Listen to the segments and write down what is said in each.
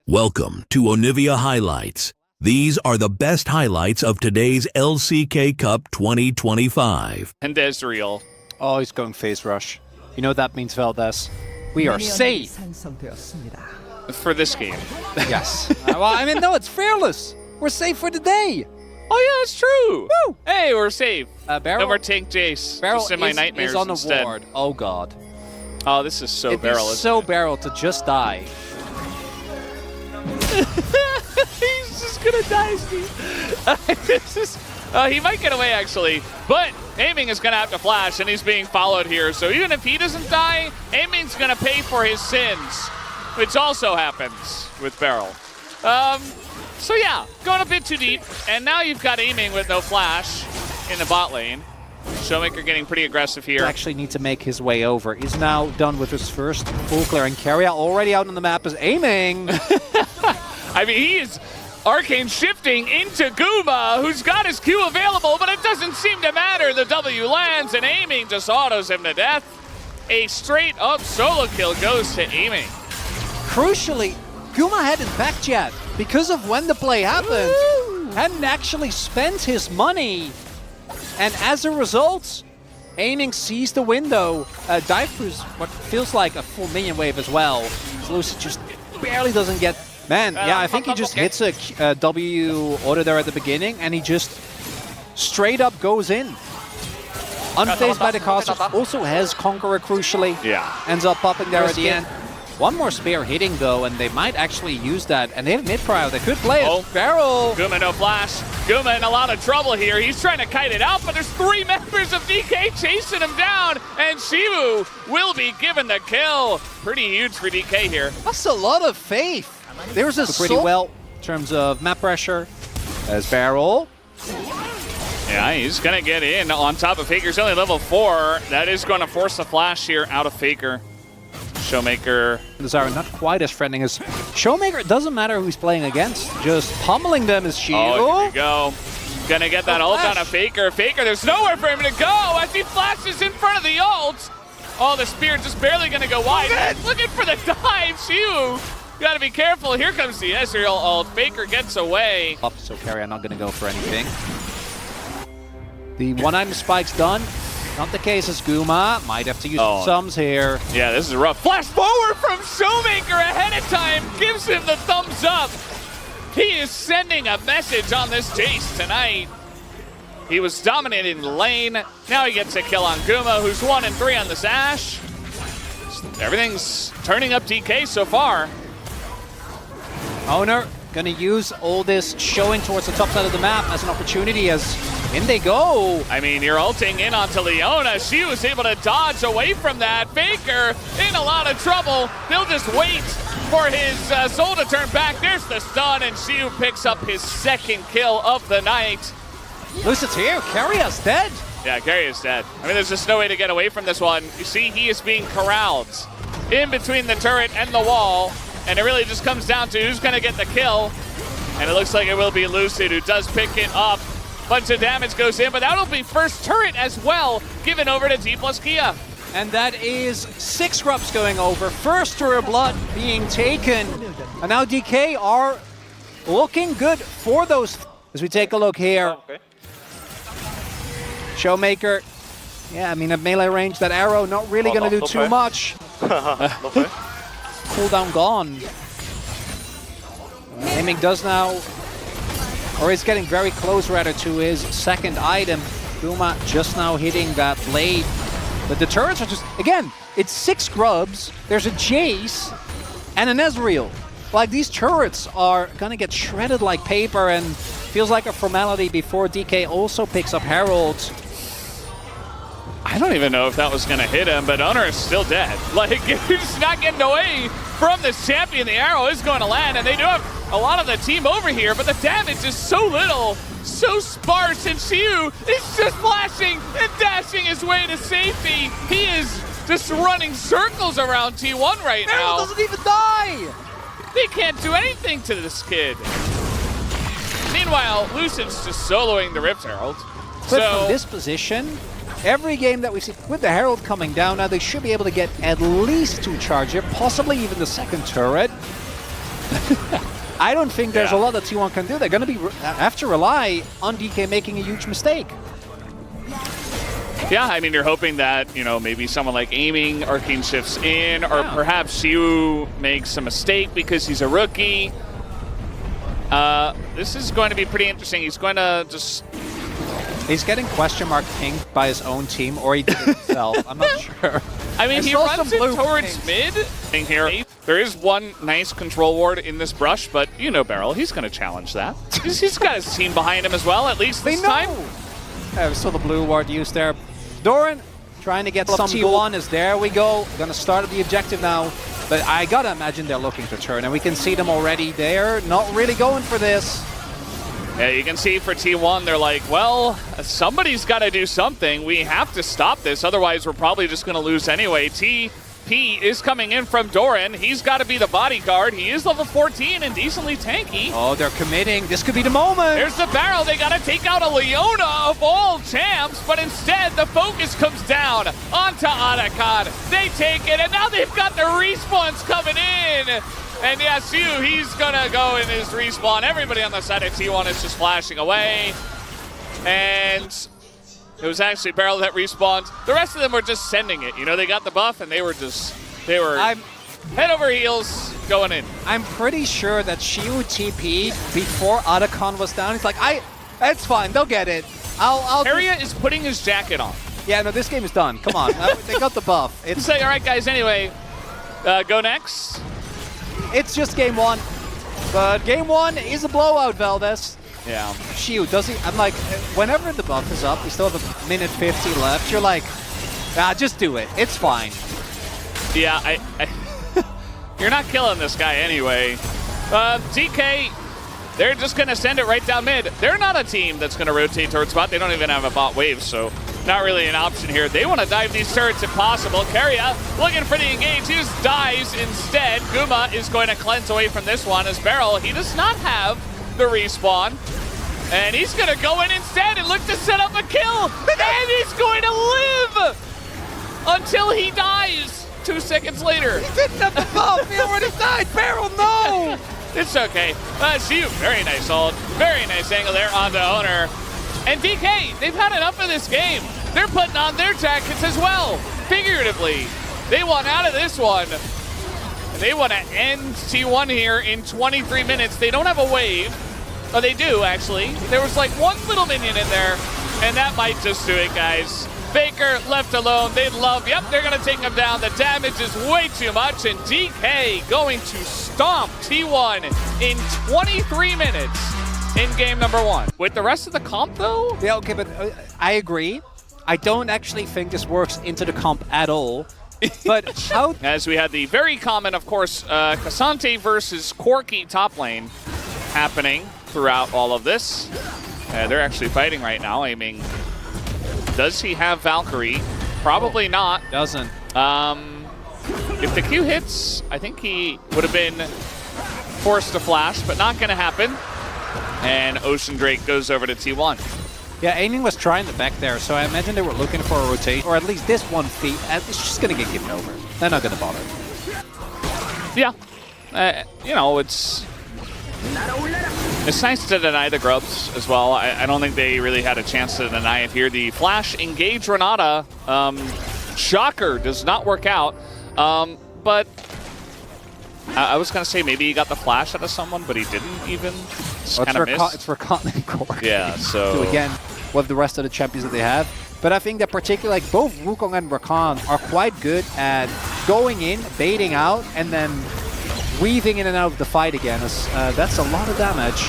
Welcome to Onivia Highlights. These are the best highlights of today's LCK Cup 2025. And Ezreal. Oh, he's going phase rush. You know what that means, Valdez. We are safe. For this game. Yes. Well, I mean, no, it's fearless. We're safe for the day. Oh yeah, it's true. Woo! Hey, we're safe. Barrel, No more Tank Jace. Barrel Just in my nightmares is on the instead. ward. Oh, God. Oh, this is so It'd Barrel. be isn't so it? Barrel to just die. He's just gonna die, Steve. This is, he might get away, actually. But Aiming is gonna have to flash, and he's being followed here. So even if he doesn't die, Aiming's gonna pay for his sins, which also happens with Barrel. So yeah, going a bit too deep, and now you've got Aiming with no flash in the bot lane. Showmaker getting pretty aggressive here. Actually need to make his way over. He's now done with his first full clear, and Keria already out on the map is Aiming. I mean, he is arcane shifting into Guma, who's got his Q available, but it doesn't seem to matter. The W lands, and Aiming just autos him to death. A straight-up solo kill goes to Aiming. Crucially, Guma hadn't backed yet because of when the play happened. Hadn't actually spent his money. And as a result, Aiming sees the window, dive through what feels like a full minion wave as well. Lucid just barely doesn't get... Man, yeah, I think he just hits a W auto there at the beginning, and he just straight up goes in. Unfazed by the caster, also has Conqueror crucially. Yeah. Ends up popping there at the end. One more spear hitting though, and they might actually use that. And they have mid-prio, they could play it. Oh. Barrel! Guma no flash. Guma in a lot of trouble here. He's trying to kite it out, but there's 3 members of DK chasing him down, and Shivu will be given the kill. Pretty huge for DK here. That's a lot of faith. There's a pretty well in terms of map pressure. As Barrel. Yeah, he's going to get in on top of Faker. He's only level 4. That is going to force the flash here out of Faker. Showmaker. Zara not quite as threatening as Showmaker. Doesn't matter who he's playing against. Just pummeling them is Shield. Oh, here we go. Gonna get that ult on a Faker. Faker, there's nowhere for him to go as he flashes in front of the ult. Oh, the spear just barely gonna go wide. Looking for the dive. Shiu, gotta be careful. Here comes the Ezreal ult. Faker gets away. Up, so Keria not gonna go for anything. The one-item spike's done. Not the case as Guma. Might have to use sums here. Yeah, this is rough. Flash forward from Showmaker ahead of time. Gives him the thumbs up. He is sending a message on this chase tonight. He was dominating the lane. Now he gets a kill on Guma, who's 1 and 3 on this Ashe. Everything's turning up DK so far. Owner gonna use all this showing towards the top side of the map as an opportunity as in they go. I mean, you're ulting in onto Leona. She was able to dodge away from that. Faker in a lot of trouble. They'll just wait for his soul to turn back. There's the stun, and Shiu picks up his 2nd kill of the night. Lucid's here. Keria's dead. Yeah, Keria's dead. I mean, there's just no way to get away from this one. You see, he is being corralled in between the turret and the wall, and it really just comes down to who's going to get the kill. And it looks like it will be Lucid who does pick it up. Bunch of damage goes in, but that'll be first turret as well, given over to T plus Kia. And that is 6 grubs going over. First turret blood being taken. And now DK are looking good for those. As we take a look here. Showmaker. Yeah, I mean, at melee range, that arrow not really going to do too much. Cooldown gone. Aiming does now, or is getting very close rather to his 2nd item. Guma just now hitting that blade. But the turrets are just, again, it's 6 grubs, there's a Jace, and an Ezreal. Like, these turrets are gonna get shredded like paper, and feels like a formality before DK also picks up Herald. I don't even know if that was going to hit him, but Owner is still dead. Like, he's not getting away from this champion. The arrow is going to land, and they do have a lot of the team over here, but the damage is so little, so sparse, and Shiu is just flashing and dashing his way to safety. He is just running circles around T1 right now. Doesn't even die! They can't do anything to this kid. Meanwhile, Lucid's just soloing the Rift Herald. But from this position, every game that we've seen, with the Herald coming down now, they should be able to get at least 2 charge here, possibly even the 2nd turret. I don't think there's Yeah. a lot that T1 can do. They're going to have to rely on DK making a huge mistake. Yeah, I mean, you're hoping that, you know, maybe someone like Aiming, Arcane shifts in, or Yeah. perhaps Xiu makes a mistake because he's a rookie. This is going to be pretty interesting. He's going to just... He's getting question mark pinged by his own team, or he did it himself. I'm not sure. I mean, I he saw runs some it blue towards pings. mid. Thing here, there is one nice control ward in this brush, but you know Beryl, he's going to challenge that. He's got his team behind him as well, at least this time. We saw the blue ward used there. Doran trying to get some T1 as there we go. Gonna start at the objective now. But I gotta imagine they're looking to turn, and we can see them already there. Not really going for this. Yeah, you can see for T1, they're like, well, somebody's got to do something. We have to stop this, otherwise we're probably just going to lose anyway. TP is coming in from Doran. He's got to be the bodyguard. He is level 14 and decently tanky. Oh, they're committing. This could be the moment. There's the barrel. They got to take out a Leona of all champs, but instead the focus comes down onto Otacon. They take it, and now they've got the respawns coming in. And yes, he's gonna go in his respawn. Everybody on the side of T1 is just flashing away. And it was actually Beryl that respawned. The rest of them were just sending it. You know, they got the buff and they were head over heels going in. I'm pretty sure that Xiu TP'd before Otacon was down. He's like, it's fine, they'll get it. I'll Harrier is putting his jacket on. Yeah, no, this game is done. Come on. They got the buff. It's like, all right, guys, anyway, go next. It's just game one. But game one is a blowout, Valdez. Yeah. Xiu, does he? I'm like, whenever the buff is up, we still have a minute 50 left. You're like, just do it. It's fine. Yeah, you're not killing this guy anyway. DK, they're just going to send it right down mid. They're not a team that's going to rotate towards bot. They don't even have a bot wave, so not really an option here. They want to dive these turrets if possible. Keria looking for the engage. He just dives instead. Guma is going to cleanse away from this one as Beryl. He does not have the respawn. And he's going to go in instead and look to set up a kill. And he's going to live until he dies 2 seconds later. He didn't have the buff. He already died. Beryl, no! It's okay. Xiu, very nice ult. Very nice angle there on the owner. And DK, they've had enough of this game. They're putting on their jackets as well, figuratively. They want out of this one. And they want to end T1 here in 23 minutes. They don't have a wave. Oh, they do, actually. There was like one little minion in there, and that might just do it, guys. Faker left alone. They'd love, yep, they're going to take him down. The damage is way too much, and DK going to stomp T1 in 23 minutes in game number one. With the rest of the comp, though? Yeah, okay, but I agree. I don't actually think this works into the comp at all. But how... As we had the very common, of course, Cassante versus Corki top lane happening throughout all of this. They're actually fighting right now, aiming. Does he have Valkyrie? Probably not. Doesn't. If the Q hits, I think he would have been forced to flash, but not going to happen. And Ocean Drake goes over to T1. Yeah, Aiming was trying the back there, so I imagine they were looking for a rotation, or at least this one feat. It's just going to get given over. They're not going to bother. Yeah. You know, it's nice to deny the grubs as well. I don't think they really had a chance to deny it here. The flash engage Renata, shocker, does not work out. But I was going to say maybe he got the flash out of someone, but he didn't even. It's kind of missed. It's for Cotton and Cork. Yeah, so again, with the rest of the champions that they have. But I think that particularly, like, both Wukong and Rakan are quite good at going in, baiting out, and then weaving in and out of the fight again. That's a lot of damage.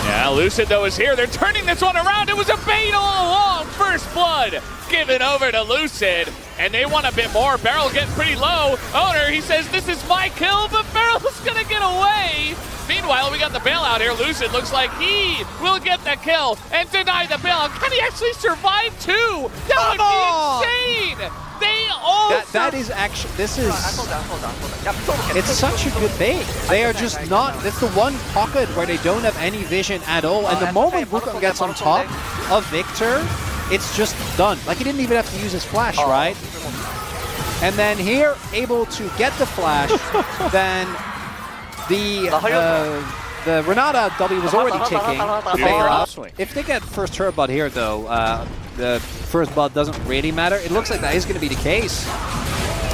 Yeah, Lucid, though, is here. They're turning this one around. It was a bait all along. First blood given over to Lucid. And they want a bit more. Beryl getting pretty low. Owner, he says, this is my kill, but Beryl's going to get away. Meanwhile, we got the bailout here. Lucid looks like he will get the kill and deny the bailout. Can he actually survive, too? That would be insane. They all that is actually, this is, it's such a good bait. They are just not, that's the one pocket where they don't have any vision at all. And the moment Wukong gets on top of Victor, it's just done. Like, he didn't even have to use his flash, right? And then here, able to get the flash, then The Renata W was already ticking. Beautiful. If they get first turret blood here, though, the first blood doesn't really matter. It looks like that is going to be the case.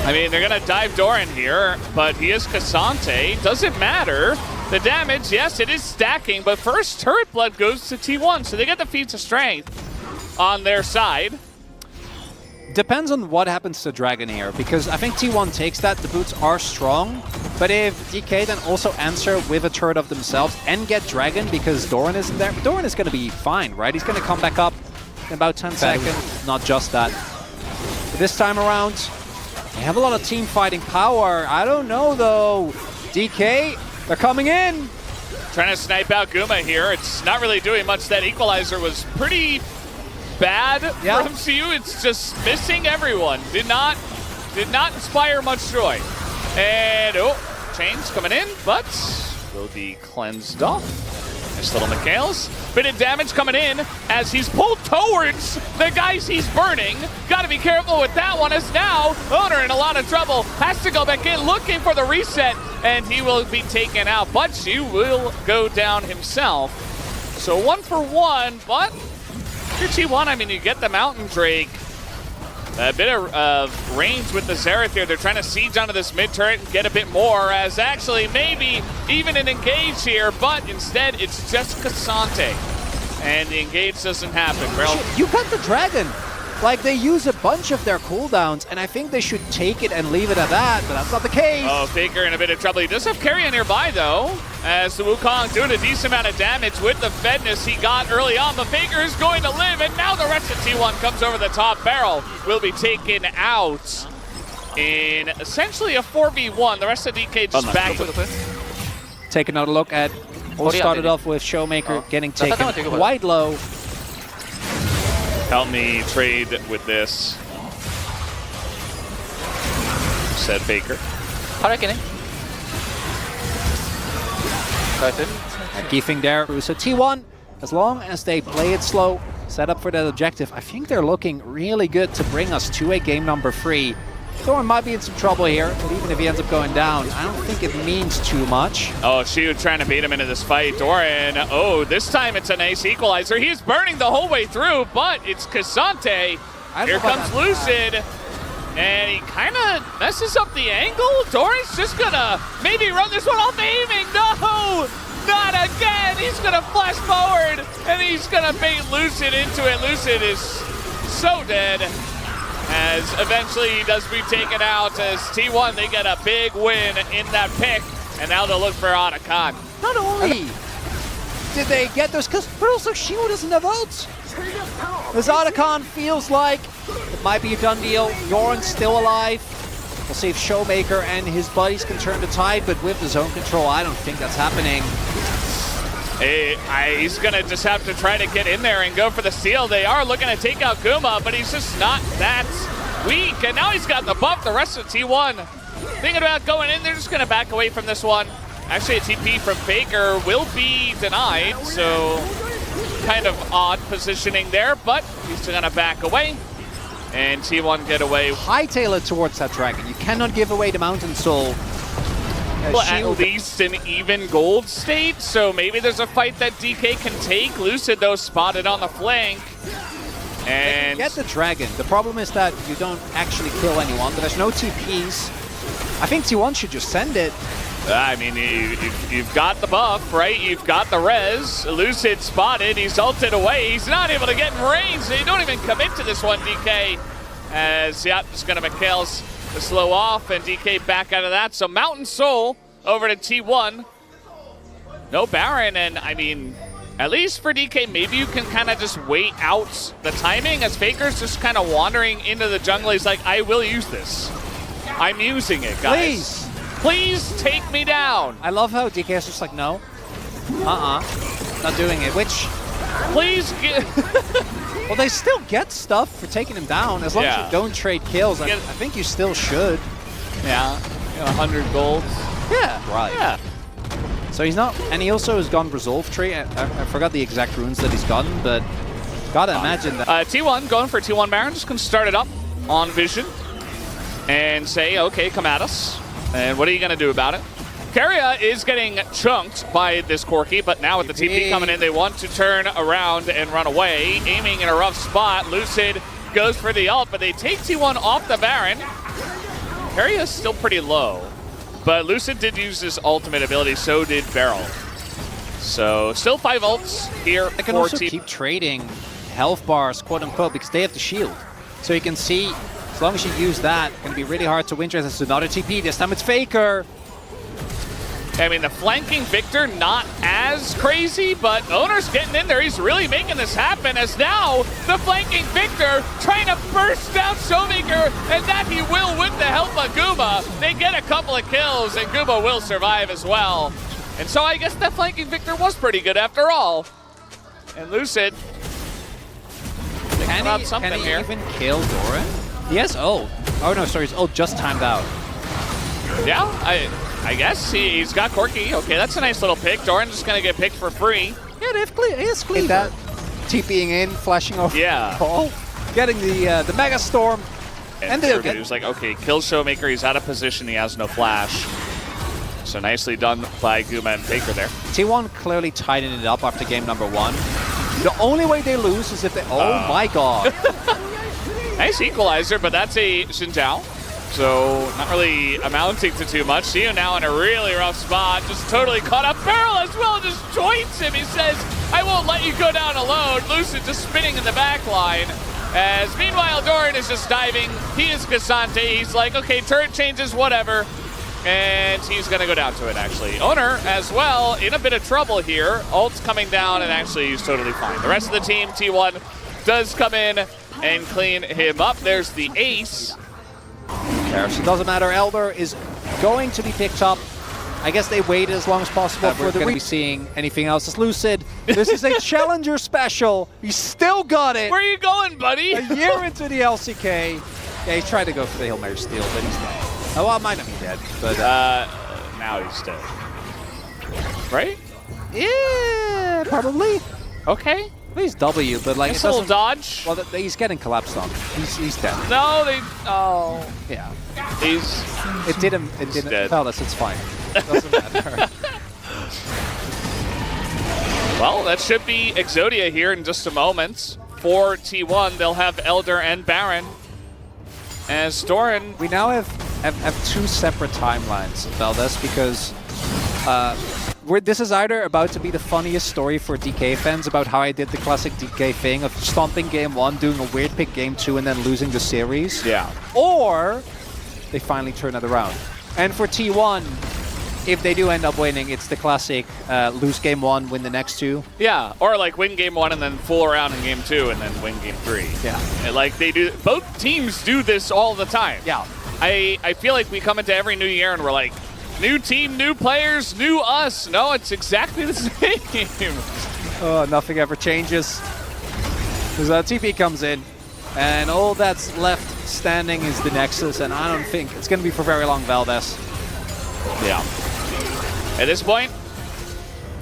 I mean, they're going to dive Doran here, but he is K'Sante. Doesn't matter. The damage, yes, it is stacking, but first turret blood goes to T1, so they get the feats of strength on their side. Depends on what happens to Dragon here, because I think T1 takes that. The boots are strong, but if DK then also answer with a turret of themselves and get Dragon because Doran isn't there, Doran is going to be fine, right? He's going to come back up in about 10 seconds. Not just that. But this time around, they have a lot of team fighting power. I don't know, though. DK, they're coming in. Trying to snipe out Guma here. It's not really doing much. That equalizer was pretty bad from MCU. It's just missing everyone. Did not inspire much joy. And Chains coming in, but will be cleansed off. Nice little Mikhails. Bit of damage coming in as he's pulled towards the guys he's burning. Got to be careful with that one, as now Owner in a lot of trouble. Has to go back in looking for the reset, and he will be taken out. But he will go down himself. So 1 for 1, but your T1, I mean, you get the Mountain Drake. A bit of range with the Xerath here. They're trying to siege onto this mid turret and get a bit more, as actually maybe even an engage here, but instead it's just K'Sante. And the engage doesn't happen. You got the Dragon. Like, they use a bunch of their cooldowns, and I think they should take it and leave it at that, but that's not the case. Oh, Faker in a bit of trouble. He does have Carrion nearby, though, as the Wukong doing a decent amount of damage with the Fedness he got early on, but Faker is going to live, and now the rest of T1 comes over the top. Barrel will be taken out in essentially a 4v1. The rest of DK just back with Take another look at what started off with Showmaker getting taken quite low. Help me trade with this, said Faker. Gifting there. So T1, as long as they play it slow, set up for that objective, I think they're looking really good to bring us to a game number 3. Doran might be in some trouble here, but even if he ends up going down, I don't think it means too much. Oh, Shiu trying to beat him into this fight. Doran, this time it's a nice equalizer. He's burning the whole way through, but it's K'Sante. Here comes Lucid, and he kind of messes up the angle. Doran's just gonna maybe run this one off aiming. No, not again. He's gonna flash forward, and he's gonna bait Lucid into it. Lucid is so dead, as eventually he does be taken out, as T1, they get a big win in that pick, and now they'll look for Otacon. Not only did they get those kills, but also Shiu doesn't have ults. As Otacon feels like it might be a done deal. Doran's still alive. We'll see if Showmaker and his buddies can turn the tide, but with the zone control, I don't think that's happening. He's going to just have to try to get in there and go for the steal. They are looking to take out Guma, but he's just not that weak. And now he's got the buff. The rest of T1 thinking about going in. They're just going to back away from this one. Actually, a TP from Faker will be denied, so kind of odd positioning there, but he's going to back away. And T1 get away. Hightail it towards that Dragon. You cannot give away the Mountain Soul. Well, at least an even gold state, so maybe there's a fight that DK can take. Lucid, though, spotted on the flank. And get the Dragon. The problem is that you don't actually kill anyone, but there's no TPs. I think T1 should just send it. I mean, you've got the buff, right? You've got the res. Lucid spotted. He's ulted away. He's not able to get in range. They don't even commit to this one, DK. As, just going to Mikhails to slow off, and DK back out of that. So Mountain Soul over to T1. No Baron, and I mean, at least for DK, maybe you can kind of just wait out the timing, as Faker's just kind of wandering into the jungle. He's like, I will use this. I'm using it, guys. Please take me down. I love how DK is just like, no. Not doing it, which... Please get... Well, they still get stuff for taking him down. As long as you don't trade kills, I think you still should. Yeah, 100 gold. Yeah, right. Yeah. So he's not... And he also has gone Resolve Tree. I forgot the exact runes that he's gotten, but gotta imagine that... T1 going for T1 Baron. Just gonna start it up on Vision and say, okay, come at us. And what are you gonna do about it? Keria is getting chunked by this Corki, but now with the TP coming in, they want to turn around and run away. Aiming in a rough spot. Lucid goes for the ult, but they take T1 off the Baron. Keria is still pretty low, but Lucid did use his ultimate ability, so did Beryl. So still 5 ults here They can for also T. keep trading health bars, quote unquote, because they have the shield. So you can see, as long as you use that, it's going to be really hard to win. There's another TP. This time it's Faker. I mean, the flanking Victor, not as crazy, but Owner's getting in there. He's really making this happen, as now the flanking Victor trying to burst down Showmaker, and that he will with the help of Guma. They get a couple of kills, and Guma will survive as well. And so I guess that flanking Victor was pretty good after all. And Lucid, Can he, something can he here. even kill Doran? He has ult. Oh no, sorry, his ult just timed out. Yeah, I guess he's got Corki. Okay, that's a nice little pick. Doran's just gonna get picked for free. Yeah, they have Cleaver. That TPing in, flashing over Yeah. Paul, getting the Mega Storm, and they'll He get. was like, okay, kill Showmaker. He's out of position. He has no flash. So nicely done by Guma and Faker there. T1 clearly tightened it up after game number 1. The only way they lose is if they. Oh my god. Nice equalizer, but that's a Xin Zhao. So not really amounting to too much. Xiu now in a really rough spot. Just totally caught up. Beryl as well just joins him. He says, I won't let you go down alone. Lucid just spinning in the back line. As meanwhile, Doran is just diving. He is Cassante. He's like, okay, turret changes, whatever. And he's going to go down to it, actually. Owner, as well, in a bit of trouble here. Ult's coming down, and actually he's totally fine. The rest of the team, T1, does come in and clean him up. There's the ace. So it doesn't matter. Elder is going to be picked up. I guess they waited as long as possible for the going to be seeing anything else. It's Lucid. This is a challenger special. He still got it. Where are you going, buddy? A year into the LCK. Yeah, he tried to go for the Hail Mary steal, but he's dead. Oh, well, might not be dead, but now he's dead. Right? yeah, probably. Okay. He's W, but like Nice it little doesn't. dodge. Well, he's getting collapsed on. He's dead. No, they. Oh. Yeah. He's. It didn't. It didn't. dead. Tell us it's fine. It doesn't matter. Well, that should be Exodia here in just a moment. For T1, they'll have Elder and Baron. As Doran. We now have 2 separate timelines, Valdez, because this is either about to be the funniest story for DK fans about how I did the classic DK thing of stomping game 1, doing a weird pick game 2, and then losing the series. Yeah. Or they finally turn it around. And for T1, if they do end up winning, it's the classic lose game 1, win the next 2. Yeah, or like win game 1 and then fool around in game 2 and then win game 3. Yeah. And like they do, both teams do this all the time. Yeah. I feel like we come into every new year and we're like, new team, new players, new us. No, it's exactly the same. Oh, nothing ever changes. Because TP comes in, and all that's left standing is the Nexus, and I don't think it's going to be for very long, Valdez. Yeah. At this point,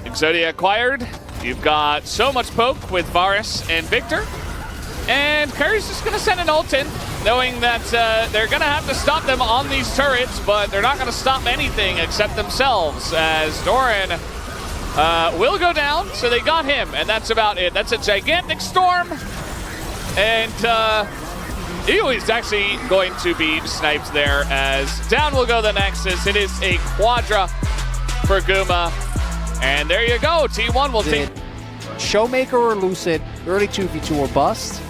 Exodia acquired. You've got so much poke with Varus and Victor. And Curry's just going to send an ult in, knowing that they're going to have to stop them on these turrets, but they're not going to stop anything except themselves, as Doran will go down, so they got him, and that's about it. That's a gigantic storm, and is actually going to be sniped there, as down will go the Nexus. It is a Quadra for Guma, and there you go. T1 will take... Showmaker or Lucid, early 2v2 or bust.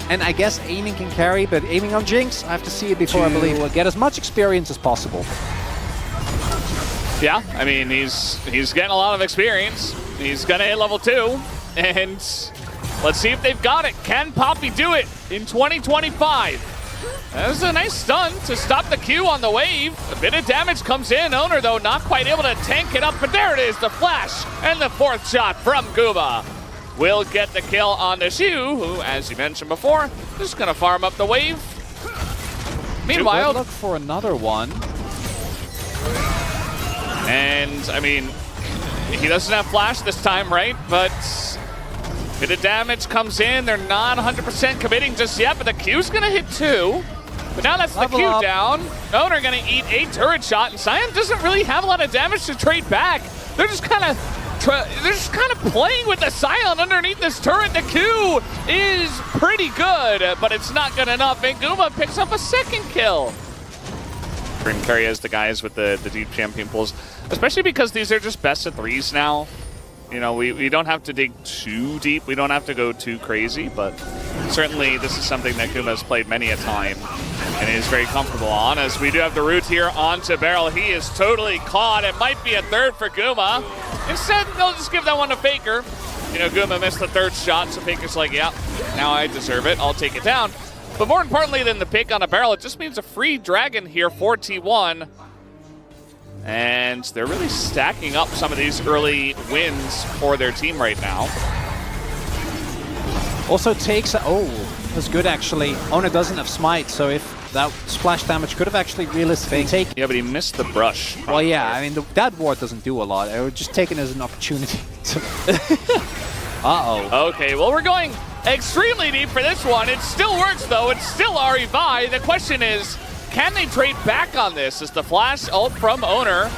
And I guess aiming can carry, but aiming on Jinx, I have to see it before I believe we'll get as much experience as possible. Yeah, I mean, he's getting a lot of experience. He's gonna hit level 2, and let's see if they've got it. Can Poppy do it in 2025? That was a nice stun to stop the Q on the wave. A bit of damage comes in. Owner, though, not quite able to tank it up, but there it is, the flash, and the 4th shot from Guma will get the kill on the Xiu, who, as you mentioned before, is gonna farm up the wave. Meanwhile, look for another one. And, I mean, he doesn't have flash this time, right? But bit of damage comes in. They're not 100% committing just yet, but the Q's going to hit 2. But now that's the Level Q up. down. Owner going to eat a turret shot, and Sion doesn't really have a lot of damage to trade back. They're just kind of playing with the Sion underneath this turret. The Q is pretty good, but it's not good enough. And Guma picks up a second kill. Dream carry as the guys with the deep champion pools, especially because these are just best of threes now. You know, we don't have to dig too deep. We don't have to go too crazy, but certainly this is something that Guma has played many a time and is very comfortable on. As we do have the root here onto Beryl. He is totally caught. It might be a third for Guma. Instead, they'll just give that one to Faker. You know, Guma missed the third shot, so Faker's like, yeah, now I deserve it. I'll take it down. But more importantly than the pick on a Beryl, it just means a free dragon here for T1. And they're really stacking up some of these early wins for their team right now. Also takes, oh, that's good actually. Owner doesn't have smite, so if that splash damage could have actually realistically taken. Yeah, but he missed the brush. Well, yeah, I mean, that ward doesn't do a lot. I would just take it as an opportunity to... Uh-oh. Okay, well, we're going extremely deep for this one. It still works, though. It's still REVI. The question is, can they trade back on this? Is the flash ult from Owner?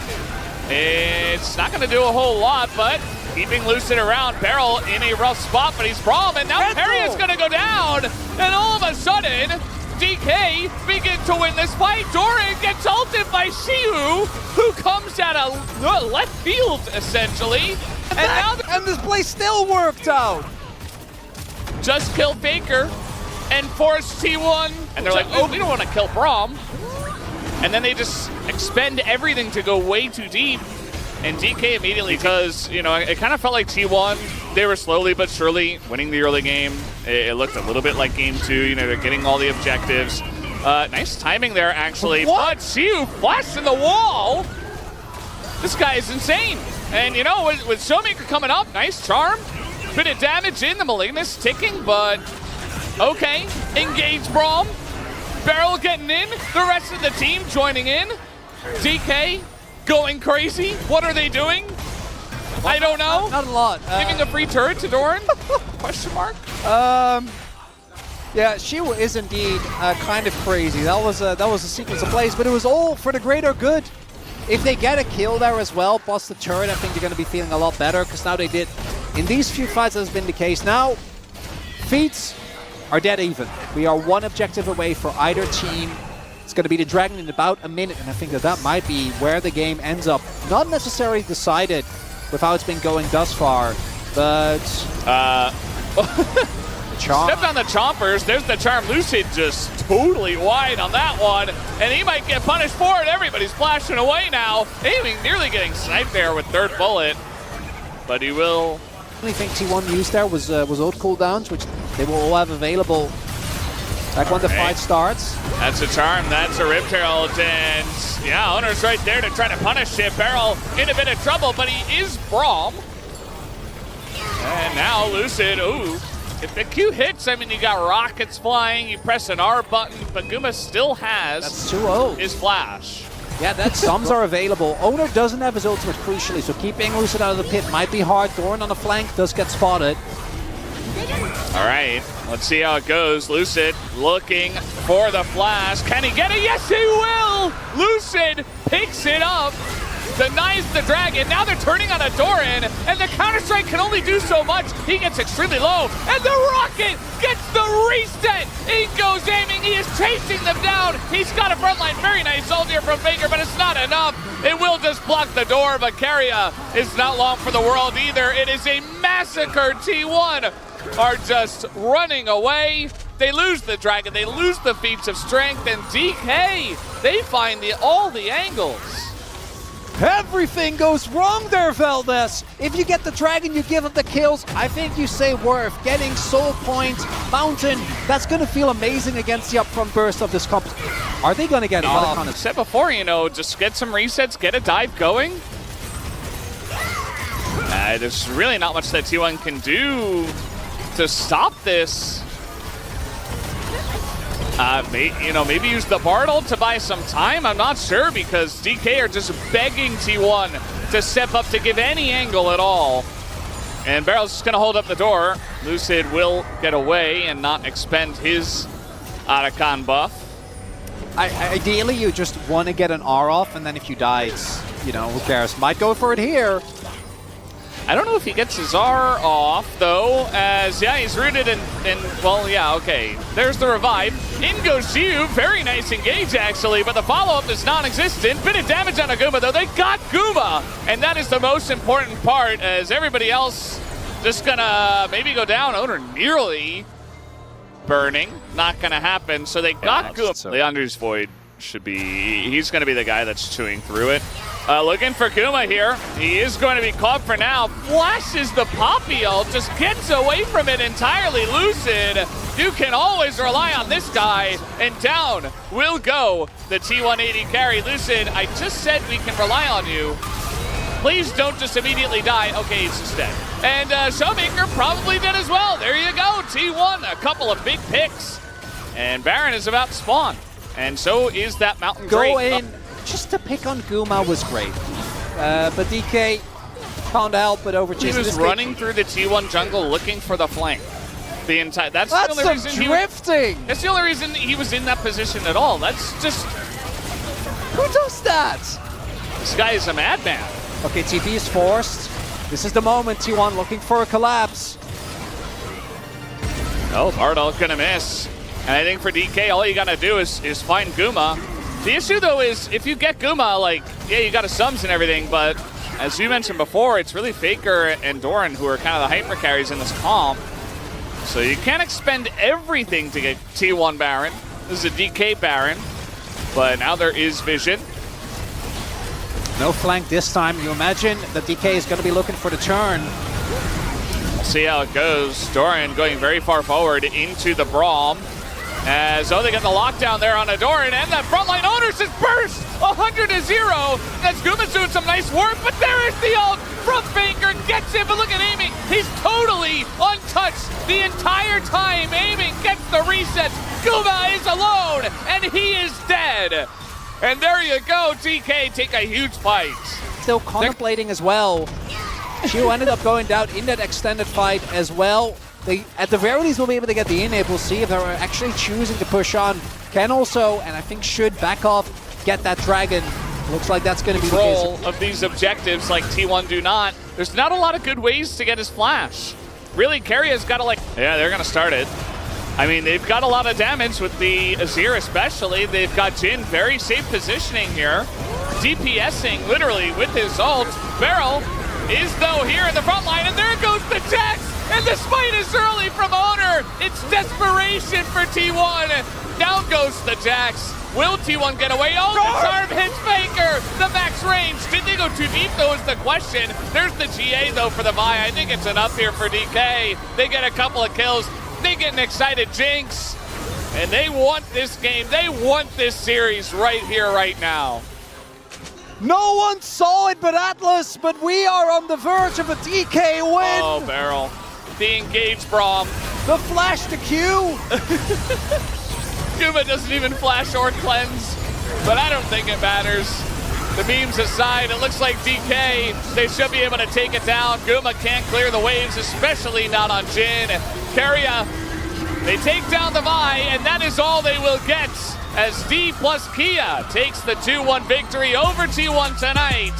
It's not going to do a whole lot, but keeping Lucid around. Beryl in a rough spot, but he's Braum, and now Perry is going to go down. And all of a sudden, DK begin to win this fight. Doran gets ulted by Xiu, who comes out of left field, essentially. And this play still worked out. Just kill Faker and force T1. And they're like, oh, we don't want to kill Braum. And then they just expend everything to go way too deep. And DK immediately, because, you know, it kind of felt like T1, they were slowly but surely winning the early game. It looked a little bit like game 2. You know, they're getting all the objectives. Nice timing there, actually. What? But Xiu flashed in the wall. This guy is insane. And, you know, with Showmaker coming up, nice charm. Bit of damage in, the Malignus ticking, but okay. Engage Braum. Beryl getting in. The rest of the team joining in. DK going crazy. What are they doing? I don't know. Not a lot. Giving a free turret to Doran? Question mark? Yeah, Shiwa is indeed kind of crazy. That was a sequence of plays, but it was all for the greater good. If they get a kill there as well, plus the turret, I think they're going to be feeling a lot better, because now they did. In these few fights, that has been the case. Now, Feats are dead even. We are one objective away for either team. It's going to be the Dragon in about a minute, and I think that might be where the game ends up. Not necessarily decided with how it's been going thus far, but... Charm. Stepped on the chompers. There's the charm. Lucid just totally wide on that one. And he might get punished for it. Everybody's flashing away now. Aiming, nearly getting sniped there with third bullet. But he will... The only thing T1 used there was ult cooldowns, which they will all have available like when the fight starts. That's a charm. That's a Rift Herald. And yeah, Owner's right there to try to punish it. Beryl in a bit of trouble, but he is Braum. And now Lucid, ooh. If the Q hits, I mean, you got rockets flying, you press an R button, but Guma still has That's 2-0. his flash. Yeah, that sums are available. Owner doesn't have his ultimate crucially, so keeping Lucid out of the pit might be hard. Doran on the flank does get spotted. All right, let's see how it goes. Lucid looking for the flash. Can he get it? Yes, he will! Lucid picks it up, denies the dragon. Now they're turning on a Doran, and the Counter-Strike can only do so much. He gets extremely low, and the Rocket gets the reset. In goes aiming. He is chasing them down. He's got a frontline. Very nice ult here from Faker, but it's not enough. It will just block the door, but Keria is not long for the world either. It is a massacre. T1 are just running away. They lose the dragon. They lose the feats of strength, and DK, they find all the angles. Everything goes wrong there, Valdez. If you get the dragon, you give up the kills. I think you say worth getting Soul Point, Mountain. That's going to feel amazing against the upfront burst of this comp. Are they going to get I said before, you know, just get some resets, get a dive going. There's really not much that T1 can do to stop this. Maybe use the Bard ult to buy some time. I'm not sure, because DK are just begging T1 to step up to give any angle at all. And Beryl's just going to hold up the door. Lucid will get away and not expend his Arakan buff. Ideally, you just want to get an R off, and then if you die, it's, you know, who cares? Might go for it here. I don't know if he gets his R off, though, as, yeah, he's rooted in well, yeah, okay. There's the revive. In goes Xiu. Very nice engage, actually, but the follow-up is non-existent. Bit of damage on Aguma, though. They got Guma, and that is the most important part, as everybody else just gonna maybe go down. Owner nearly burning. Not gonna happen, so they got Guma. So. Leandre's Void should be, he's gonna be the guy that's chewing through it. Looking for Guma here. He is going to be caught for now. Flashes the Poppy ult, just gets away from it entirely. Lucid, you can always rely on this guy, and down will go the T180 carry. Lucid, I just said we can rely on you. Please don't just immediately die. Okay, he's just dead. And Showmaker probably did as well. There you go, T1, a couple of big picks. And Baron is about to spawn. And so is that Mountain Go Drake. in. Just to pick on Guma was great. But DK can't help but overchase. He was running through the T1 jungle looking for the flank. The entire that's the only reason drifting. That's the only reason he was in that position at all. That's just, Who does that? this guy is a madman. Okay, TP is forced. This is the moment. T1 looking for a collapse. Oh, Bardal gonna miss. And I think for DK, all you gotta do is find Guma. The issue, though, is if you get Guma, like, yeah, you got a Sums and everything, but as you mentioned before, it's really Faker and Doran who are kind of the hyper carries in this comp. So you can't expend everything to get T1 Baron. This is a DK Baron, but now there is vision. No flank this time. You imagine that DK is going to be looking for the turn. We'll see how it goes. Doran going very far forward into the Braum. As they get the lockdown there on Adoran, and that frontline owners just burst 100-0. That's Guma's doing some nice work, but there is the ult from Faker, gets him, but look at Aiming. He's totally untouched the entire time. Aiming gets the reset. Guma is alone, and he is dead. And there you go, DK take a huge fight. Still contemplating as well. Xiu ended up going down in that extended fight as well. They, at the very least, will be able to get the inhib. We'll see if they're actually choosing to push on. Can also, and I think should back off, get that dragon. Looks like that's going to be the case. Control of these objectives like T1 do not. There's not a lot of good ways to get his flash. Really, Carry has got to yeah, they're going to start it. I mean, they've got a lot of damage with the Azir especially. They've got Jin very safe positioning here. DPSing literally with his ult. Beryl is though here in the front line, and there goes the Jax! And the smite is early from Owner. It's desperation for T1. Down goes the Jax. Will T1 get away? Oh, the charm hits Faker. The max range. Did they go too deep, though, is the question. There's the GA, though, for the Vi. I think it's enough here for DK. They get a couple of kills. They get an excited Jinx. And they want this game. They want this series right here, right now. No one saw it but Atlas, but we are on the verge of a DK win. Oh, Beryl. The engaged Braum. The flash to Q. Guma doesn't even flash or cleanse, but I don't think it matters. The memes aside, it looks like DK, they should be able to take it down. Guma can't clear the waves, especially not on Jin. Keria, they take down the Vi, and that is all they will get as D plus Kia takes the 2-1 victory over T1 tonight.